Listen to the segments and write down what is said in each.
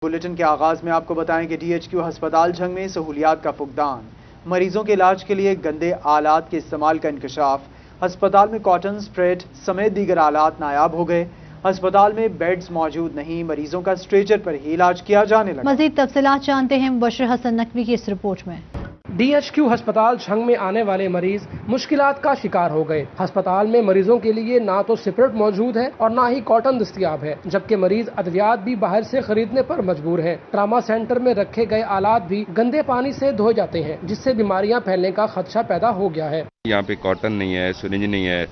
Bulletin के आगाज में आपको बताएं कि DHQ हस्पताल झंग में सहूलियात का फुकदान, मरीजों के इलाज के लिए गंदे आलात के इस्तेमाल का इंकशाफ, अस्पताल में कॉटन स्प्रेड समेत दीगर आलात नायाब हो गए। अस्पताल में बेड्स मौजूद नहीं, मरीजों का स्ट्रेचर पर ही इलाज किया जाने लगा। मजीद तफसीलात जानते हैं मुबशर हसन नकवी की इस रिपोर्ट में। DHQ हस्पताल झंग में आने वाले मरीज मुश्किलात का शिकार हो गए। अस्पताल में मरीजों के लिए ना तो सिपरेट मौजूद है और ना ही कॉटन दस्तयाब है, जबकि मरीज अद्वियात भी बाहर से खरीदने पर मजबूर हैं। ट्रामा सेंटर में रखे गए आलात भी गंदे पानी से धोए जाते हैं, जिससे बीमारियां फैलने का खदशा पैदा हो गया है। यहाँ पे कॉटन नहीं है, सिरिंज नहीं है,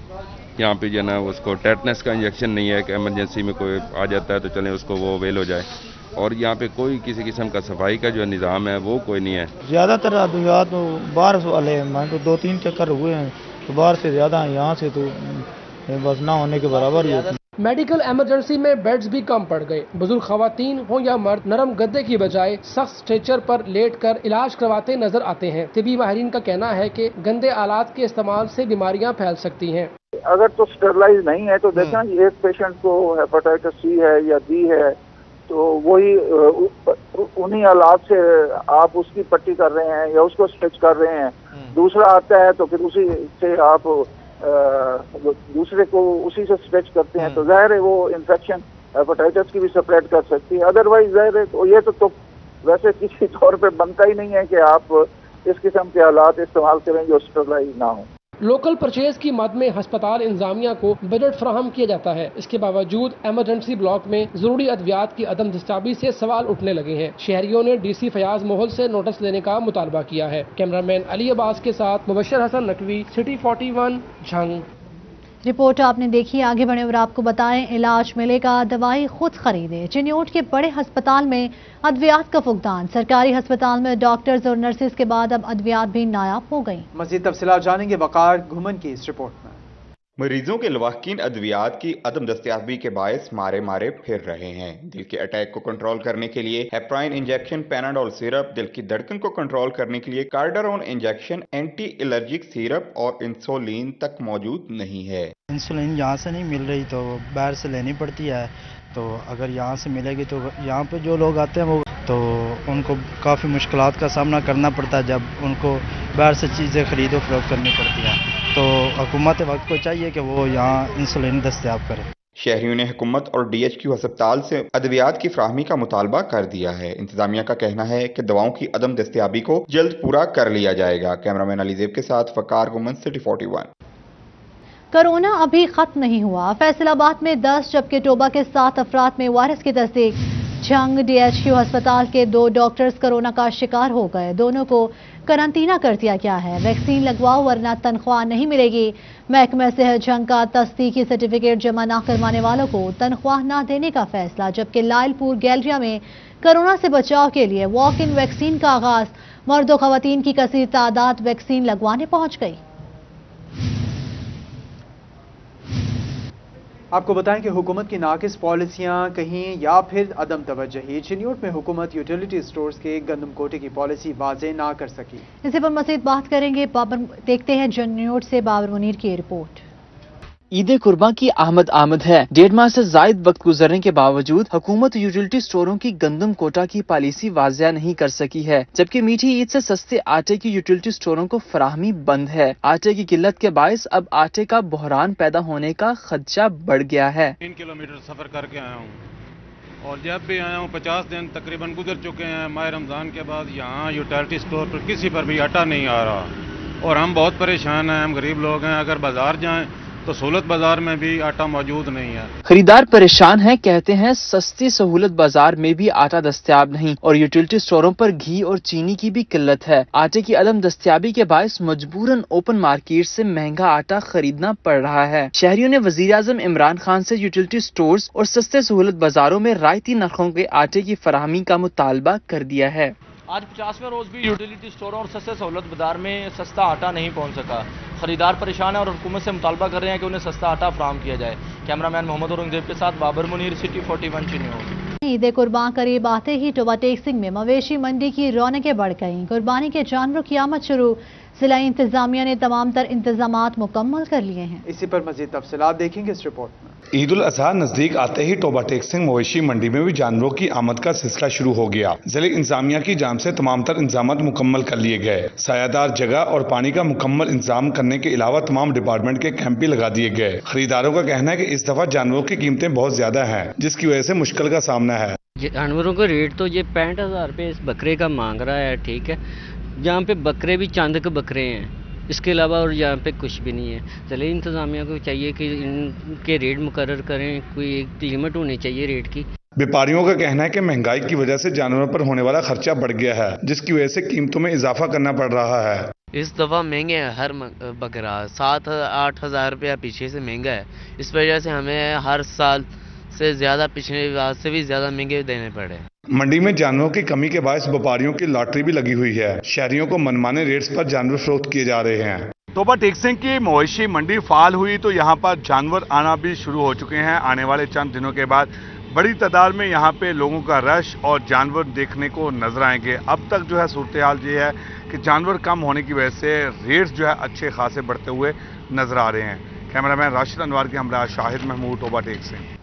यहाँ पे जो ना उसको टेटनस का इंजेक्शन नहीं है कि इमरजेंसी में कोई आ जाता है तो चले उसको वो अवेल हो जाए, और यहाँ पे कोई किसी किस्म का सफाई का जो निज़ाम है वो कोई नहीं है। ज़्यादातर अद्वियात तो बाहर वाले हैं, मैं तो 2-3 चक्कर हुए हैं तो बाहर से ज़्यादा हैं, यहाँ से तो बस ना होने के बराबर ही होती है। मेडिकल इमरजेंसी में बेड्स भी कम पड़ गए। बुजुर्ग खवातीन हो या मर्द नरम गद्दे की बजाय सख्त स्ट्रेचर पर लेटकर इलाज करवाते नजर आते हैं। तिबी माहिरीन का कहना है कि गंदे आलात के इस्तेमाल से बीमारियां फैल सकती हैं। अगर तो स्टेरलाइज नहीं है तो देखा एक पेशेंट को हेपेटाइटिस C है या D है तो वही उन्हीं हालात से आप उसकी पट्टी कर रहे हैं या उसको स्ट्रेच कर रहे हैं। दूसरा आता है तो फिर उसी से आप दूसरे को उसी से स्ट्रेच करते हैं, तो जाहिर है वो इन्फेक्शन हेपेटाइटिस की भी स्प्रेड कर सकती है। अदरवाइज जाहिर है तो ये तो वैसे किसी तौर पे बनता ही नहीं है कि आप इस किस्म के हालात इस्तेमाल करें जो स्टेरलाइज ना हो। लोकल परचेज की मद में अस्पताल इंतजामिया को बजट फराहम किया जाता है। इसके बावजूद इमरजेंसी ब्लॉक में जरूरी अद्वियात की अदम दस्ताबी से सवाल उठने लगे हैं। शहरियों ने DC फयाज मोहल से नोटिस लेने का मुतालबा किया है। कैमरामैन अली अब्बास के साथ मुबशर हसन नकवी, सिटी 41 झंग। रिपोर्ट आपने देखी, आगे बढ़े और आपको बताएं इलाज मिलेगा, दवाई खुद खरीदे। चिन्योट के बड़े अस्पताल में अद्वियात का फुकदान, सरकारी अस्पताल में डॉक्टर्स और नर्सेज के बाद अब अद्वियात भी नायाब हो गई। मजीद तफसीलात जानेंगे वकार घुमन की इस रिपोर्ट में। मरीजों के लवाहकीन अद्वियात की अदम दस्तयाबी के बायस मारे मारे फिर रहे हैं। दिल के अटैक को कंट्रोल करने के लिए हेपराइन इंजेक्शन, पैनाडोल सिरप, दिल की धड़कन को कंट्रोल करने के लिए कार्डारोन इंजेक्शन, एंटी एलर्जिक सिरप और इंसुलिन तक मौजूद नहीं है। इंसुलिन यहाँ से नहीं मिल रही तो बाहर से लेनी पड़ती है, तो अगर यहाँ से मिलेगी तो यहाँ पे जो लोग आते हैं वो तो उनको काफ़ी मुश्किलात का सामना करना पड़ता है जब उनको बाहर से चीज़ें खरीदो फरोख्त करनी पड़ती हैं। तो हुकूमत वक्त को चाहिए कि वो यहाँ इंसुलिन दस्तयाब करे। शहरियों ने हुकूमत और DHQ अस्पताल से अद्वियात की फराहमी का मुतालबा कर दिया है। इंतजामिया का कहना है कि दवाओं की अदम दस्तयाबी को जल्द पूरा कर लिया जाएगा। कैमरामैन अलीजेब के साथ वकार गुमन, सिटी 41। कोरोना अभी खत्म नहीं हुआ। फैसलाबाद में 10 जबकि टोबा के 7 अफराद में वायरस की तस्दीक। झंग DHQ अस्पताल के 2 डॉक्टर्स कोरोना का शिकार हो गए, दोनों को करंटीना कर दिया गया है। वैक्सीन लगवाओ वरना तनख्वाह नहीं मिलेगी। महकमा सेहत झंग का तस्दीकी सर्टिफिकेट जमा न करवाने वालों को तनख्वाह न देने का फैसला। जबकि लायलपुर गैलरिया में कोरोना से बचाव के लिए वॉक इन वैक्सीन का आगाज, मर्द और खवातीन की कसीर तादाद वैक्सीन लगवाने पहुंच गई। आपको बताएं कि हुकूमत की नाकिस पॉलिसियां कहीं या फिर अदम तवज्जुही। चिन्योट में हुकूमत यूटिलिटी स्टोर्स के गंदम कोटे की पॉलिसी वाज़े ना कर सकी। इसी पर मज़ीद बात करेंगे। देखते हैं चिन्योट से बाबर मुनीर की रिपोर्ट। ईद कुर्बान की आमद है। 1.5 माह से जायद वक्त गुजरने के बावजूद हुकूमत यूटिलिटी स्टोरों की गंदम कोटा की पॉलिसी वाजिया नहीं कर सकी है, जबकि मीठी ईद से सस्ते आटे की यूटिलिटी स्टोरों को फराहमी बंद है। आटे की किल्लत के बायस अब आटे का बहरान पैदा होने का खदशा बढ़ गया है। 3 किलोमीटर सफर करके आया हूँ और जब भी आया हूँ 50 दिन तकरीबन गुजर चुके हैं माह रमजान के बाद। यहाँ यूटिलिटी स्टोर पर किसी पर भी आटा नहीं आ रहा और हम बहुत परेशान हैं। हम गरीब लोग हैं, अगर बाजार जाएं तो सहूलत बाजार में भी आटा मौजूद नहीं है। खरीदार परेशान हैं, कहते हैं सस्ती सहूलत बाजार में भी आटा दस्तयाब नहीं और यूटिलिटी स्टोरों पर घी और चीनी की भी किल्लत है। आटे की अदम दस्तयाबी के बायस मजबूरन ओपन मार्केट से महंगा आटा खरीदना पड़ रहा है। शहरियों ने वजीर आजम इमरान खान से यूटिलिटी स्टोर्स और सस्ते सहूलत बाजारों में रायती नरखों के आटे की फराहमी का मुतालबा कर दिया है। आज 50वें रोज भी यूटिलिटी स्टोरों और सस्ते सहूलत बाजार में सस्ता आटा नहीं पहुंच सका। खरीदार परेशान है और हुकूमत से मुतालबा कर रहे हैं कि उन्हें सस्ता आटा फराहम किया जाए। कैमरामैन मोहम्मद औरंगजेब के साथ बाबर मुनीर, सिटी 41 चिन्योट। ईद कुर्बान करीब आते ही टोबा टेक्सिंग में मवेशी मंडी की रौनकें बढ़ गईं। कुर्बानी के जानवरों की आमद शुरू। जिला इंतजामिया ने तमाम तर इंतजामात मुकम्मल कर लिए हैं। इसी पर मजीद तफसीलात देखेंगे इस रिपोर्ट में। ईद उल अजहा नजदीक आते ही टोबा टेक सिंह मवेशी मंडी में भी जानवरों की आमद का सिलसिला शुरू हो गया। जिले इंतजामिया की जानिब से तमाम तर इंतजाम मुकम्मल कर लिए गए। सायादार जगह और पानी का मुकम्मल इंतजाम करने के अलावा तमाम डिपार्टमेंट के कैंप भी लगा दिए गए। खरीदारों का कहना है कि इस दफा जानवरों की कीमतें बहुत ज्यादा हैं, जिसकी वजह से मुश्किल का सामना है। जानवरों का रेट तो ये 65,000 रुपये इस बकरे का मांग रहा है, ठीक है। यहाँ पे बकरे भी चांद के बकरे हैं, इसके अलावा और यहाँ पे कुछ भी नहीं है। जिले इंतजामिया को चाहिए कि इनके रेट मुकर्रर करें, कोई एक लिमिट होनी चाहिए रेट की। व्यापारियों का कहना है कि महंगाई की वजह से जानवरों पर होने वाला खर्चा बढ़ गया है, जिसकी वजह से कीमतों में इजाफा करना पड़ रहा है। इस दफ़ा महंगे है हर बकरा, 7-8 हज़ार रुपया पीछे से महंगा है। इस वजह से हमें हर साल से ज़्यादा पिछले बार से भी ज़्यादा महंगे देने पड़े। मंडी में जानवरों की कमी के बायस व्यापारियों की लॉटरी भी लगी हुई है। शहरियों को मनमाने रेट्स पर जानवर फरोख्त किए जा रहे हैं। टोबा टेक सिंह की मवेशी मंडी फाल हुई तो यहाँ पर जानवर आना भी शुरू हो चुके हैं। आने वाले चंद दिनों के बाद बड़ी तादाद में यहाँ पे लोगों का रश और जानवर देखने को नजर आएंगे। अब तक जो है सूरत हाल ये है कि जानवर कम होने की वजह से रेट्स जो है अच्छे खासे बढ़ते हुए नजर आ रहे हैं। कैमरामैन राशिद अनवर के हमरा शाहिद महमूद, टोबा टेक सिंह।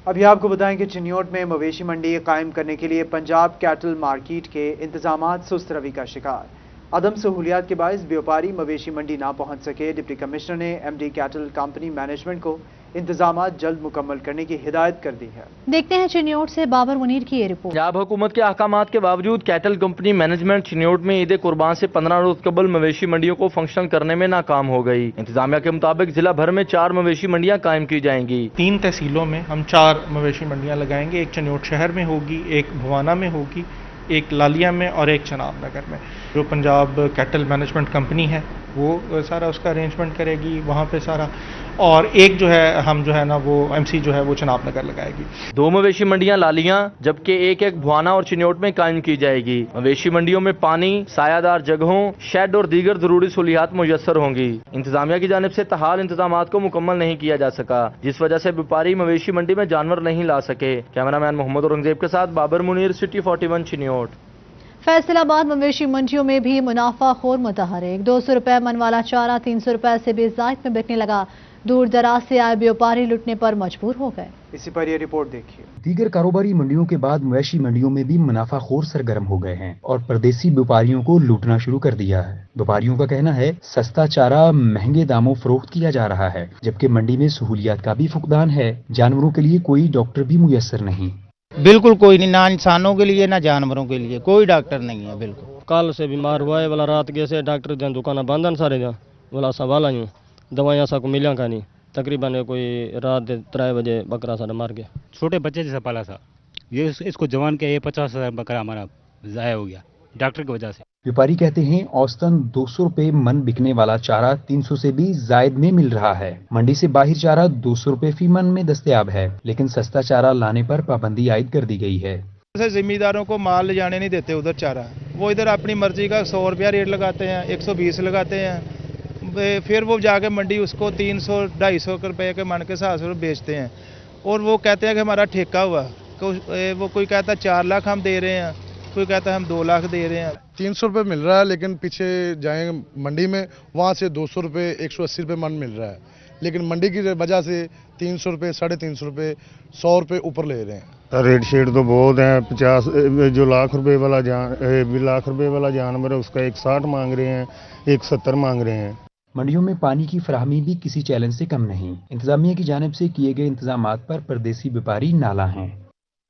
अभी आपको बताएं कि चिन्योट में मवेशी मंडी कायम करने के लिए पंजाब कैटल मार्केट के इंतजामात सुस्त रवि का शिकार। अदम सहूलियात के बायस व्यापारी मवेशी मंडी ना पहुंच सके। डिप्टी कमिश्नर ने एमडी कैटल कंपनी मैनेजमेंट को इंतजामात जल्द मुकम्मल करने की हिदायत कर दी है। देखते हैं चिन्योट से बाबर मुनीर की ये रिपोर्ट। पंजाब हुकूमत के अहकामात के बावजूद कैटल कंपनी मैनेजमेंट चिन्योट में ईद कुर्बान से 15 रोज कबल मवेशी मंडियों को फंक्शन करने में नाकाम हो गई। इंतजामिया के मुताबिक जिला भर में 4 मवेशी मंडियां कायम की जाएंगी। 3 तहसीलों में हम 4 मवेशी मंडियां लगाएंगे। एक चिन्योट शहर में होगी, एक भवाना में होगी, एक लालिया में और एक चनाब नगर में। जो पंजाब कैटल मैनेजमेंट कंपनी है वो सारा उसका अरेंजमेंट करेगी वहाँ पे सारा, और एक जो है हम जो है ना वो एमसी जो है वो चनाब नगर लगाएगी। 2 मवेशी मंडियां लालियां जबकि एक भवाना और चिन्योट में कायम की जाएगी। मवेशी मंडियों में पानी, सायादार जगहों, शेड और दीगर जरूरी सहूलियात मुयस्सर होंगी। इंतजामिया की जानिब से तहाल इंतजामात को मुकम्मल नहीं किया जा सका, जिस वजह से व्यापारी मवेशी मंडी में जानवर नहीं ला सके। कैमरामैन मोहम्मद औरंगजेब के साथ बाबर मुनीर, सिटी 41 चिन्योट। फैसलाबाद मवेशी मंडियों में भी मुनाफा खोर मुतहरिक। 200 रुपए मन वाला चारा 300 रुपए से भी ज़ायद में बिकने लगा। दूर दराज से आए व्यापारी लुटने पर मजबूर हो गए। इसी पर यह रिपोर्ट देखिए। दीगर कारोबारी मंडियों के बाद मवेशी मंडियों में भी मुनाफाखोर सरगर्म हो गए हैं और परदेसी व्यापारियों को लूटना शुरू कर दिया है। व्यापारियों का कहना है सस्ता चारा महंगे दामों फरोख्त किया जा रहा है, जबकि मंडी में सहूलियात का भी फुकदान है। जानवरों के लिए कोई डॉक्टर भी मुयस्सर नहीं। बिल्कुल कोई नहीं, ना इंसानों के लिए ना जानवरों के लिए कोई डॉक्टर नहीं है। बिल्कुल कल से बीमार हुआ है वाला, रात के से डॉक्टर जन दुकान बंद सारे जहाँ वाला सवाल आयु दवाइयाँ सा को मिलिया का नहीं। तकरीबन कोई रात 3 बजे बकरा सारा मार गया। छोटे बच्चे जैसा पाला था ये, इसको जवान के ये 50,000 बकरा हमारा ज़ाया हो गया डॉक्टर की वजह से। व्यापारी कहते हैं औसतन 200 रुपए मन बिकने वाला चारा 300 से भी जायद में मिल रहा है। मंडी से बाहर चारा 200 रुपए फी मन में दस्तयाब है, लेकिन सस्ता चारा लाने पर पाबंदी आयद कर दी गई है। जिम्मेदारों को माल ले जाने नहीं देते उधर चारा, वो इधर अपनी मर्जी का 100 रुपया रेट लगाते हैं, 120 लगाते हैं, फिर वो जाके मंडी उसको 300-250 रुपए के मन के हिसाब से बेचते हैं। और वो कहते हैं कि हमारा ठेका हुआ, वो कोई कहता है 4 लाख हम दे रहे हैं, कोई कहता है हम 2 लाख दे रहे हैं। 300 रुपये मिल रहा है, लेकिन पीछे जाएंगे मंडी में वहाँ से 200 रुपये 180 रुपये मन मिल रहा है, लेकिन मंडी की वजह से 300 रुपये 350 रुपये 100 रुपये ऊपर ले रहे हैं। रेट शेड तो बहुत है। 50 जो लाख रुपए वाला जानवर है उसका 160 मांग रहे हैं, 170 मांग रहे हैं। मंडियों में पानी की फराहमी भी किसी चैलेंज से कम नहीं। इंतजामिया की जानिब से किए गए इंतजामात पर परदेसी व्यापारी नाला हैं।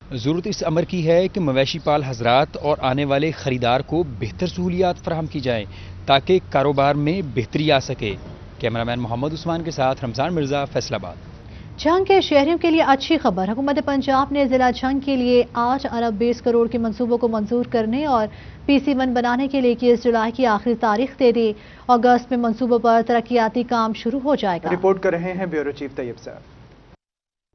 जरूरत इस अमर की है कि मवेशी पाल हजरात और आने वाले खरीदार को बेहतर सहूलियात फराहम की जाए ताकि कारोबार में बेहतरी आ सके। कैमरामैन मोहम्मद उस्मान के साथ रमजान मिर्जा, फैसलाबाद। झंग के शहरियों के लिए अच्छी खबर। हुकूमत पंजाब ने जिला झंग के लिए 8 अरब 20 करोड़ के मंसूबों को मंजूर करने और PC1 बनाने के लिए 21 जुलाई की आखिरी तारीख दे दी। अगस्त में मंसूबों पर तरक्याती काम शुरू हो जाएगा। रिपोर्ट कर रहे हैं ब्यूरो चीफ तैयब साहब।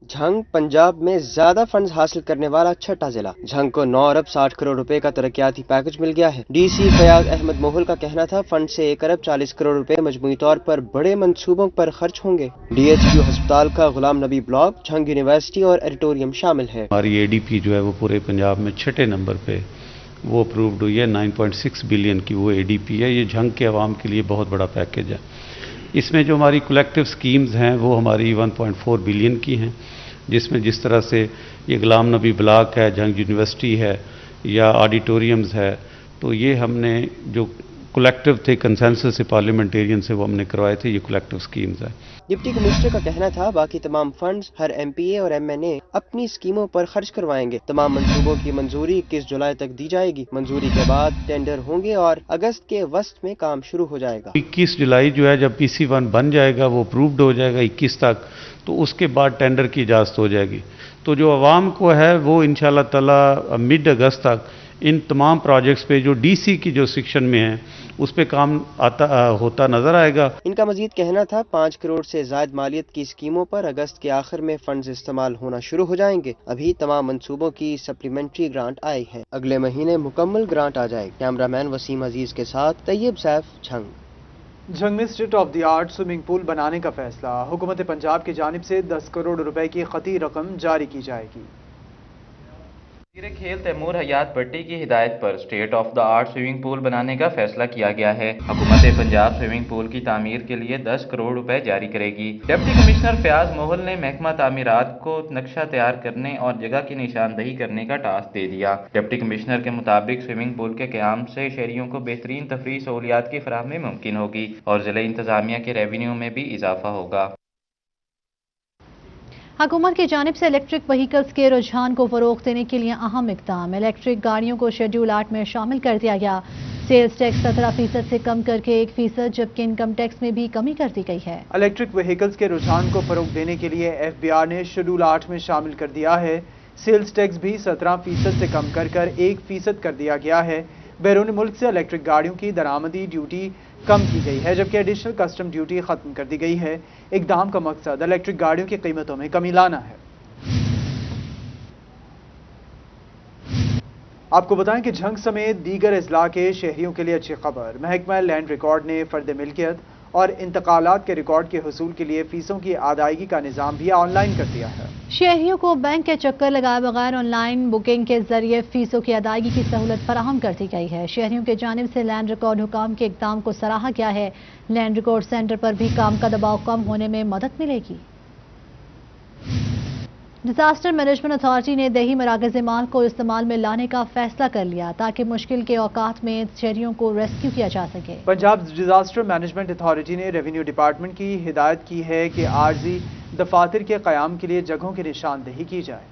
झंग पंजाब में ज्यादा फंड्स हासिल करने वाला छठा जिला। झंग को 9 अरब 60 करोड़ रुपए का तरक्याती पैकेज मिल गया है। DC फयाज अहमद मोहल का कहना था फंड से 1 अरब 40 करोड़ रुपए मजमूई तौर पर बड़े मंसूबों पर खर्च होंगे। DHQ अस्पताल का गुलाम नबी ब्लॉक, झंग यूनिवर्सिटी और एडिटोरियम शामिल है। हमारी ADP जो है वो पूरे पंजाब में 6ठे नंबर पे वो अप्रूव्ड हुई है। 9.6 बिलियन की वो ADP है। ये झंग के अवाम के लिए बहुत बड़ा पैकेज है। इसमें जो हमारी कलेक्टिव स्कीम्स हैं वो हमारी 1.4 बिलियन की हैं, जिसमें जिस तरह से ये गुलाम नबी ब्लॉक है, झंग यूनिवर्सिटी है या ऑडिटोरियम्स है, तो ये हमने जो कलेक्टिव थे कंसेंसस से पार्लियामेंटेरियन से वो हमने करवाए थे। ये कलेक्टिव स्कीम्स है। डिप्टी कमिश्नर का कहना था बाकी तमाम फंड्स हर MPA और MNA अपनी स्कीमों पर खर्च करवाएंगे। तमाम मंसूबों की मंजूरी 21 जुलाई तक दी जाएगी। मंजूरी के बाद टेंडर होंगे और अगस्त के वस्त में काम शुरू हो जाएगा। 21 जुलाई जो है जब PC1 बन जाएगा, वो अप्रूव्ड हो जाएगा 21 तक, तो उसके बाद टेंडर की इजाज़त हो जाएगी। तो जो आवाम को है वो इंशाअल्लाह ताला मिड अगस्त तक इन तमाम प्रोजेक्ट्स पे जो DC की जो सेक्शन में है उस पे काम होता नजर आएगा। इनका मजीद कहना था 5 करोड़ से ज्यादा मालियत की स्कीमों पर अगस्त के आखिर में फंड्स इस्तेमाल होना शुरू हो जाएंगे। अभी तमाम मंसूबों की सप्लीमेंट्री ग्रांट आई है, अगले महीने मुकम्मल ग्रांट आ जाएगी। कैमरामैन वसीम अजीज के साथ तैयब सैफ, झंग। झंग में state of the art swimming pool बनाने का फैसला। हुकूमत पंजाब की जानिब से 10 करोड़ रुपए की खती रकम जारी की जाएगी। वज़ीर खेल तैमूर हयात भट्टी की हिदायत पर state of the art swimming pool बनाने का फैसला किया गया है। हुकूमत पंजाब स्विमिंग पूल की तामीर के लिए 10 करोड़ रुपए जारी करेगी। डिप्टी कमिश्नर फयाज मोहल ने महकमा तामीरात को नक्शा तैयार करने और जगह की निशानदही करने का टास्क दे दिया। डिप्टी कमिश्नर के मुताबिक स्विमिंग पूल के क़याम से शहरियों को बेहतरीन तफरीह सहूलियात की फराहमी मुमकिन होगी और ज़िले इंतजामिया के रेवेन्यू में भी इजाफा होगा। हुकूमत की जानिब से इलेक्ट्रिक व्हीकल्स के रुझान को फरोग देने के लिए अहम इक़दाम। इलेक्ट्रिक गाड़ियों को शेड्यूल 8 में शामिल कर दिया गया। सेल्स टैक्स 17% से कम करके 1%, जबकि इनकम टैक्स में भी कमी कर दी गई है। इलेक्ट्रिक व्हीकल्स के रुझान को फरोग देने के लिए FBR ने शेड्यूल 8 में शामिल कर दिया है। सेल्स टैक्स भी 17% से कम कर 1% कर दिया गया है। बैरून मुल्क से इलेक्ट्रिक गाड़ियों की दरामदी ड्यूटी कम की गई है, जबकि एडिशनल कस्टम ड्यूटी खत्म कर दी गई है। इक़दाम का मकसद इलेक्ट्रिक गाड़ियों की कीमतों में कमी लाना है। आपको बताएं कि झंग समेत दीगर अजला के शहरियों के लिए अच्छी खबर। महकमा लैंड रिकॉर्ड ने फर्द मिल्कियत और इंतकालात के रिकॉर्ड के हुसूल के लिए फीसों की अदायगी का निज़ाम भी ऑनलाइन कर दिया है। शहरियों को बैंक के चक्कर लगाए बगैर ऑनलाइन बुकिंग के जरिए फीसों की अदायगी की सहूलत फराहम कर दी गई है। शहरियों के जानिब से लैंड रिकॉर्ड हुकाम के इक़दाम को सराहा गया है। लैंड रिकॉर्ड सेंटर पर भी काम का दबाव कम होने में मदद मिलेगी। डिजास्टर मैनेजमेंट अथॉरिटी ने देही मराकज़ माल को इस्तेमाल में लाने का फैसला कर लिया ताकि मुश्किल के औकात में शहरियों को रेस्क्यू किया जा सके। पंजाब डिजास्टर मैनेजमेंट अथॉरिटी ने रेवेन्यू डिपार्टमेंट की हिदायत की है कि आर्जी दफातर के क़याम के लिए जगहों की निशानदही की जाए।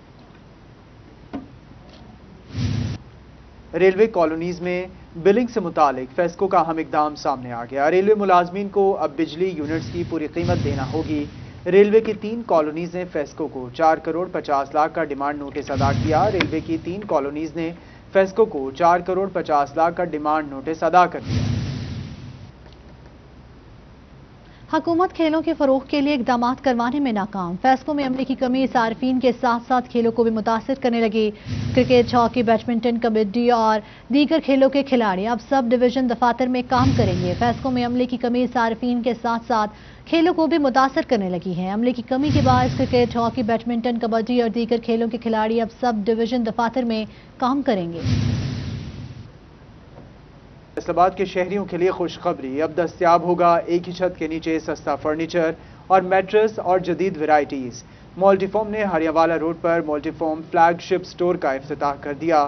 रेलवे कॉलोनीज में बिलिंग से मुतालिक फेस्को का अहम इक़दाम सामने आ गया। रेलवे मुलाजमीन को अब बिजली यूनिट्स की पूरी कीमत देना होगी। रेलवे की 3 कॉलोनीज ने फेस्को को 4 करोड़ 50 लाख का डिमांड नोटिस अदा किया। रेलवे की 3 कॉलोनीज ने फेस्को को 4 करोड़ 50 लाख का डिमांड नोटिस अदा कर दिया। हुकूमत खेलों के फरोग के लिए इकदाम करवाने में नाकाम। फेस्को में अमले की कमी सार्फिन के साथ साथ खेलों को भी मुतासिर करने लगी। क्रिकेट, हॉकी, बैडमिंटन, कबड्डी और दीगर खेलों के खिलाड़ी अब सब डिवीजन दफातर में काम करेंगे। फेस्को में अमले की कमी सार्फिन के साथ साथ खेलों को भी मुतासर करने लगी है। अमले की कमी के बाद क्रिकेट, हॉकी, बैडमिंटन, कबड्डी और दीगर खेलों के खिलाड़ी अब सब डिवीजन दफातर में काम करेंगे। फैसलाबाद के शहरियों के लिए खुशखबरी, अब दस्तयाब होगा एक ही छत के नीचे सस्ता फर्नीचर और मैट्रेस और जदीद वैरायटीज। मल्टीफॉर्म ने हरियावाला रोड पर मल्टीफॉर्म फ्लैगशिप स्टोर का इफ्तिताह कर दिया।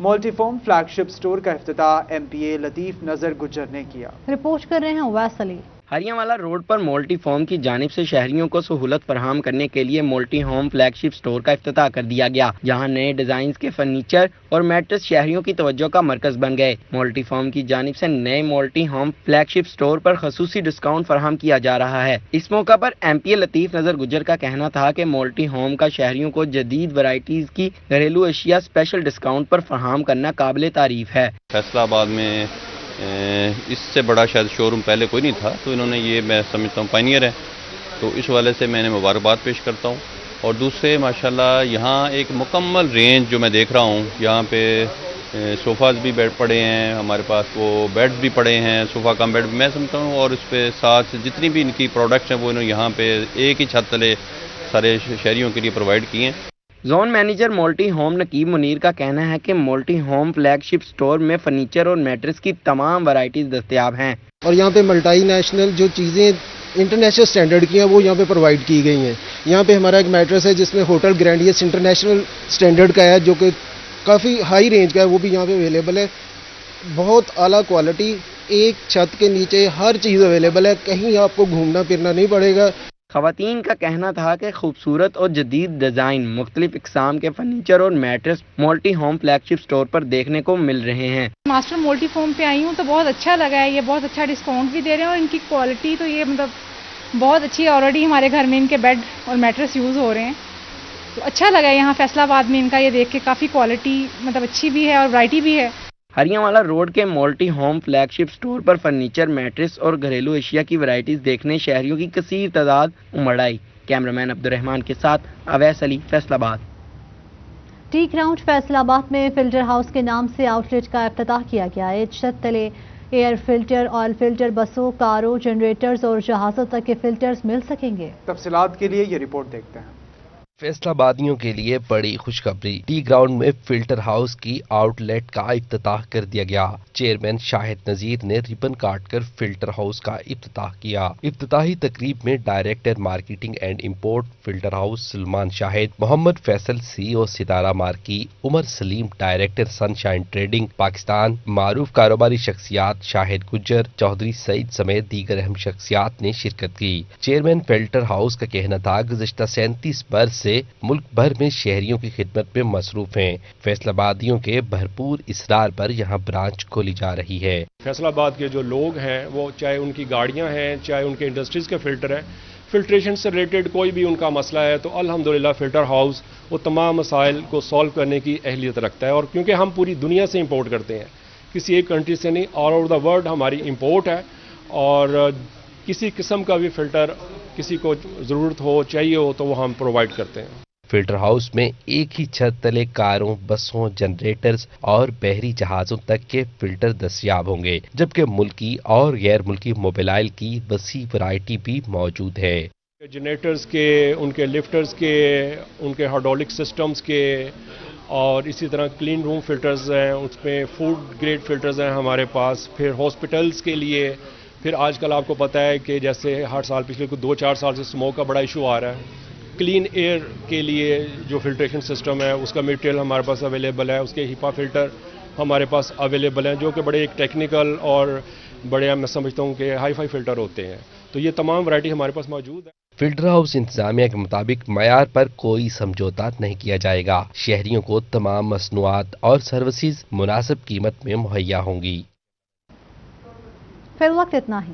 मल्टीफॉर्म फ्लैगशिप स्टोर का इफ्तिताह MPA लतीफ नजर गुज्जर ने किया। रिपोर्ट कर रहे हैं उवैस अली। हरियावाला रोड पर मल्टी फॉर्म की जानिब से शहरियों को सहूलत फराहम करने के लिए मल्टी होम फ्लैगशिप स्टोर का इफ्तिताह कर दिया गया, जहां नए डिजाइन के फर्नीचर और मैट्रेस शहरियों की तवज्जो का मरकज बन गए। मल्टी फॉर्म की जानिब से नए मल्टी होम फ्लैगशिप स्टोर पर खसूसी डिस्काउंट फराहम किया जा रहा है। इस मौका पर MPA लतीफ नजर गुज्जर का कहना था कि मल्टी होम का शहरियों को जदीद वैरायटीज की घरेलू अशिया स्पेशल डिस्काउंट पर फराहम करना काबिल तारीफ है। फैसलाबाद में इससे बड़ा शायद शोरूम पहले कोई नहीं था, तो इन्होंने ये, मैं समझता हूँ, पायनियर है, तो इस वाले से मैंने मुबारकबाद पेश करता हूँ। और दूसरे माशाल्लाह यहाँ एक मुकम्मल रेंज जो मैं देख रहा हूँ, यहाँ पे सोफ़ाज भी बेड पड़े हैं, हमारे पास वो बेड्स भी पड़े हैं, सोफ़ा कम बेड मैं समझता हूँ, और इस पे साथ जितनी भी इनकी प्रोडक्ट्स हैं वो इन्होंने यहाँ पे एक ही छत तले सारे शहरियों के लिए प्रोवाइड किए हैं। زون مینیجر مولٹی ہوم نقیب منیر کا کہنا ہے کہ مولٹی ہوم فلیگ شپ سٹور میں فرنیچر اور میٹرس کی تمام ورائٹیز دستیاب ہیں، اور یہاں پہ ملٹی نیشنل جو چیزیں انٹرنیشنل سٹینڈرڈ کی ہیں وہ یہاں پہ پرووائڈ کی گئی ہیں. یہاں پہ ہمارا ایک میٹرس ہے جس میں ہوٹل گرینڈیس انٹرنیشنل سٹینڈرڈ کا ہے جو کہ کافی ہائی رینج کا ہے، وہ بھی یہاں پہ اویلیبل ہے. بہت اعلیٰ کوالٹی، ایک چھت کے نیچے ہر چیز اویلیبل ہے، کہیں آپ کو گھومنا پھرنا نہیں پڑے گا. خواتین کا کہنا تھا کہ خوبصورت اور جدید ڈیزائن مختلف اقسام کے فرنیچر اور میٹرس مولٹی ہوم فلیگ شپ سٹور پر دیکھنے کو مل رہے ہیں. ماسٹر مولٹی فوم پہ آئی ہوں تو بہت اچھا لگا ہے، یہ بہت اچھا ڈسکاؤنٹ بھی دے رہے ہیں اور ان کی کوالٹی تو یہ بہت اچھی ہے. آلریڈی ہمارے گھر میں ان کے بیڈ اور میٹرس یوز ہو رہے ہیں تو اچھا لگا ہے. یہاں فیصل آباد میں ان کا یہ دیکھ کے کافی کوالٹی اچھی بھی ہے اور ورائٹی بھی ہے. ہریاں والا روڈ کے مولٹی ہوم فلیگ شپ سٹور پر فرنیچر، میٹرس اور گھریلو اشیاء کی ورائٹیز دیکھنے شہریوں کی کثیر تعداد امڑ آئی. کیمرامین عبد الرحمان کے ساتھ اویس علی، فیصل آباد. ٹی گراؤنڈ فیصل آباد میں فلٹر ہاؤس کے نام سے آؤٹ لیٹ کا افتتاح کیا گیا ہے. چھت تلے ایئر فلٹر، آئل فلٹر، بسوں، کاروں، جنریٹرز اور جہازوں تک کے فلٹرز مل سکیں گے. تفصیلات کے لیے یہ رپورٹ دیکھتے ہیں. فیصل آبادیوں کے لیے بڑی خوشخبری، ٹی گراؤنڈ میں فلٹر ہاؤس کی آؤٹ لیٹ کا افتتاح کر دیا گیا. چیئرمین شاہد نذیر نے ریبن کاٹ کر فلٹر ہاؤس کا افتتاح کیا. افتتاحی تقریب میں director marketing and import filter house Salman Shahid, Muhammad Faisal CEO ستارہ مارکی، عمر سلیم ڈائریکٹر سن شائن ٹریڈنگ پاکستان، معروف کاروباری شخصیات شاہد گجر، چودھری سعید سمیت دیگر اہم شخصیات نے شرکت کی. چیئرمین فلٹر ہاؤس کا کہنا تھا گزشتہ 37 برس سے ملک بھر میں شہریوں کی خدمت میں مصروف ہیں. فیصل آبادیوں کے بھرپور اصرار پر یہاں برانچ کھولی جا رہی ہے. فیصل آباد کے جو لوگ ہیں وہ چاہے ان کی گاڑیاں ہیں، چاہے ان کے انڈسٹریز کے فلٹر ہیں، فلٹریشن سے ریلیٹڈ کوئی بھی ان کا مسئلہ ہے تو الحمدللہ فلٹر ہاؤس وہ تمام مسائل کو سالو کرنے کی اہلیت رکھتا ہے. اور کیونکہ ہم پوری دنیا سے امپورٹ کرتے ہیں، کسی ایک کنٹری سے نہیں، آل اوور دا ورلڈ ہماری امپورٹ ہے، اور کسی قسم کا بھی فلٹر کسی کو ضرورت ہو، چاہیے ہو تو وہ ہم پرووائڈ کرتے ہیں. فلٹر ہاؤس میں ایک ہی چھت تلے کاروں، بسوں، جنریٹرز اور بحری جہازوں تک کے فلٹر دستیاب ہوں گے، جبکہ ملکی اور غیر ملکی موبائل کی وسیع ورائٹی بھی موجود ہے. جنریٹرز کے، ان کے لفٹرز کے، ان کے ہائیڈرولک سسٹمز کے، اور اسی طرح کلین روم فلٹرز ہیں، اس میں فوڈ گریڈ فلٹرز ہیں ہمارے پاس. پھر ہاسپٹلز کے لیے، پھر آج کل آپ کو پتہ ہے کہ جیسے ہر سال پچھلے 2-4 سال سے اسموک کا بڑا ایشو آ رہا ہے، کلین ایئر کے لیے جو فلٹریشن سسٹم ہے اس کا میٹیریل ہمارے پاس اویلیبل ہے. اس کے ہیپا فلٹر ہمارے پاس اویلیبل ہیں جو کہ بڑے ایک ٹیکنیکل اور بڑے میں سمجھتا ہوں کہ ہائی فائی فلٹر ہوتے ہیں. تو یہ تمام ورائٹی ہمارے پاس موجود ہے. فلٹر ہاؤس انتظامیہ کے مطابق معیار پر کوئی سمجھوتا نہیں کیا جائے گا. شہریوں کو تمام مصنوعات اور سروسز مناسب قیمت میں مہیا ہوں گی. فی الوقت اتنا ہی.